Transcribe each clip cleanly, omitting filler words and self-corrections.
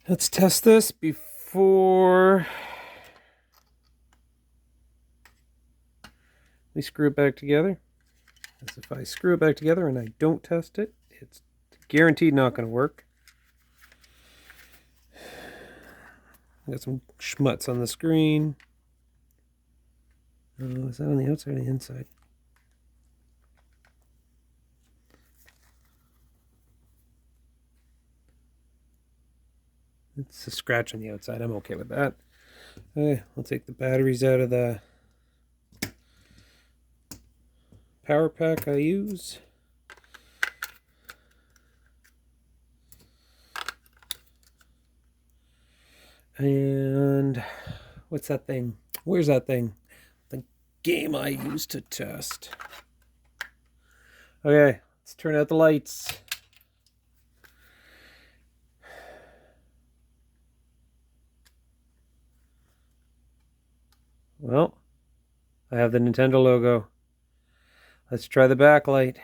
Let's test this before we screw it back together. As if I screw it back together and I don't test it, it's guaranteed not going to work. I got some schmutz on the screen. Is that on the outside or the inside? It's a scratch on the outside. I'm okay with that. Okay, I'll take the batteries out of the power pack I use. And what's that thing? Where's that thing? The game I used to test. Okay, let's turn out the lights. Well, I have the Nintendo logo. Let's try the backlight.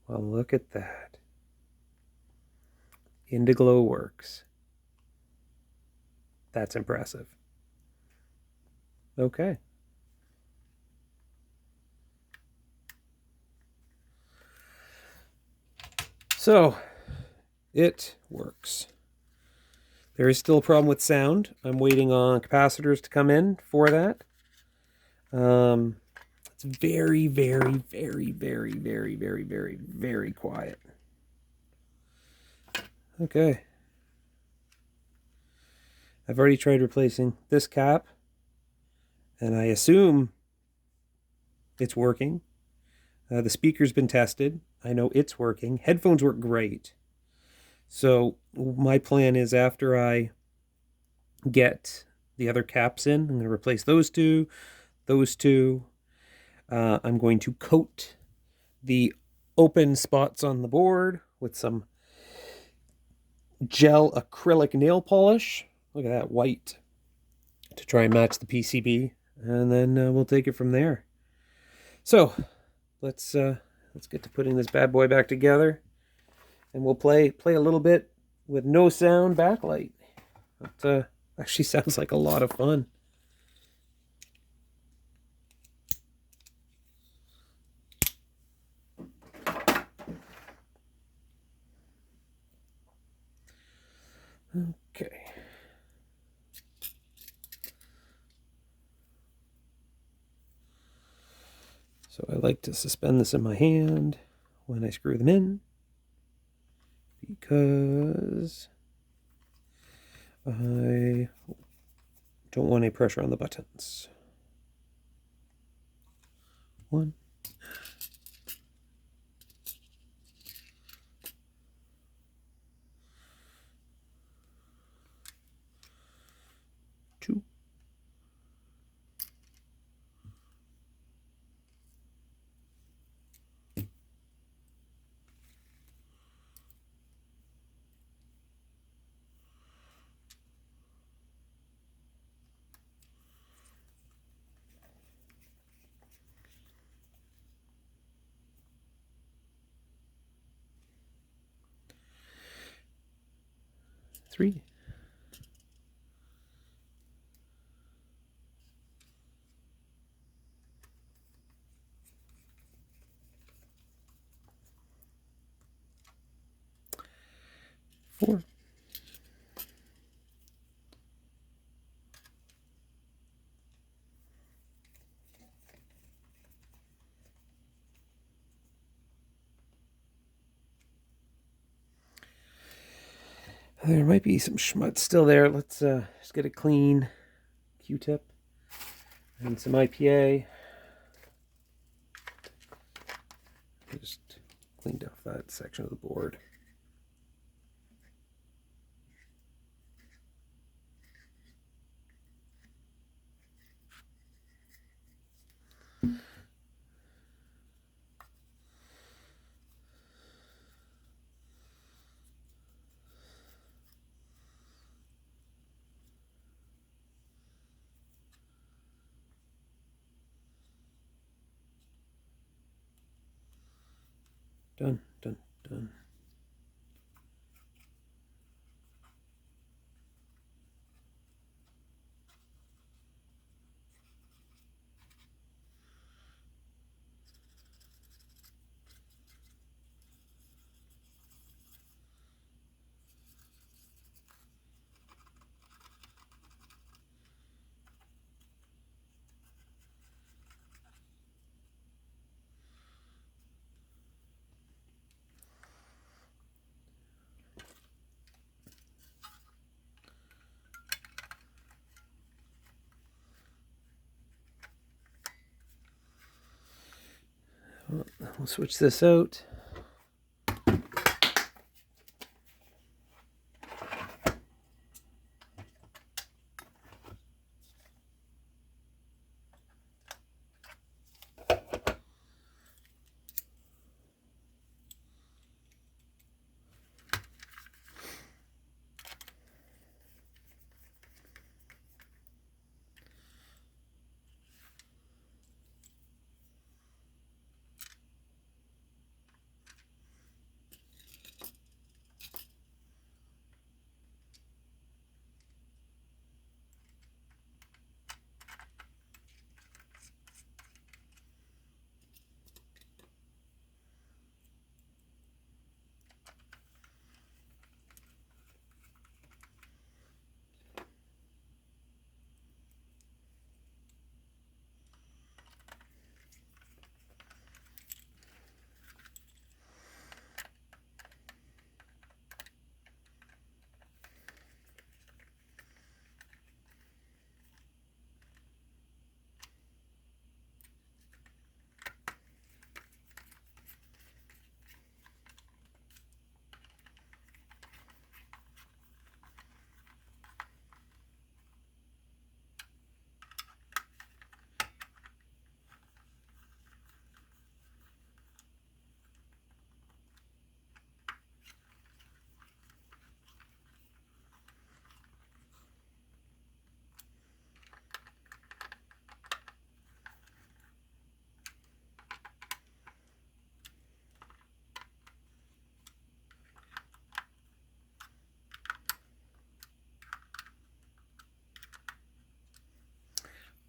Well, look at that. Indiglo works. That's impressive. Okay. So, it works. There is still a problem with sound. I'm waiting on capacitors to come in for that. It's very, very, very, very, very, very, very, very quiet. Okay. I've already tried replacing this cap, and I assume it's working. The speaker's been tested. I know it's working. Headphones work great. So my plan is after I get the other caps in, I'm going to replace those two. I'm going to coat the open spots on the board with some gel acrylic nail polish. Look at that white to try and match the PCB, and then we'll take it from there. So let's get to putting this bad boy back together, and we'll play a little bit with no sound backlight. That actually sounds like a lot of fun. Okay. So I like to suspend this in my hand when I screw them in, because I don't want any pressure on the buttons. 1, 2, 3, 4, 'There might be some schmutz still there. Let's just get a clean Q-tip and some IPA. Just cleaned off that section of the board. Done, done, done. We'll switch this out.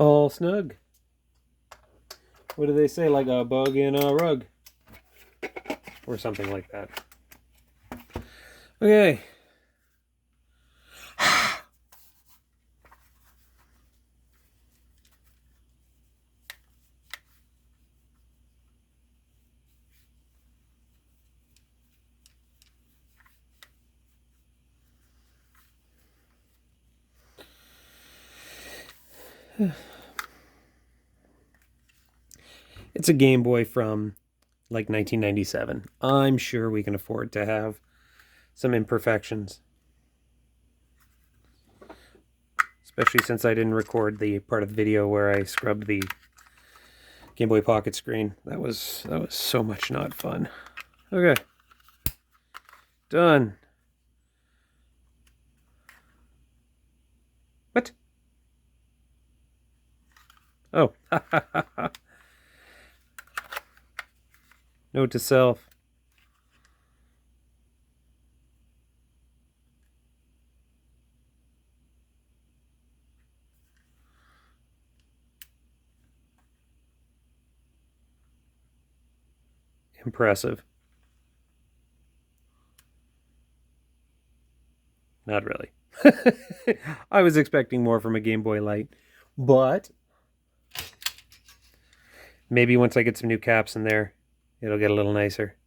All snug. What do they say? Like a bug in a rug. Or something like that. Okay. It's a Game Boy from like 1997. I'm sure we can afford to have some imperfections. Especially since I didn't record the part of the video where I scrubbed the Game Boy Pocket screen. That was so much not fun. Okay. Done. What? Oh. Note to self. Impressive. Not really. I was expecting more from a Game Boy Light, but maybe once I get some new caps in there, it'll get a little nicer.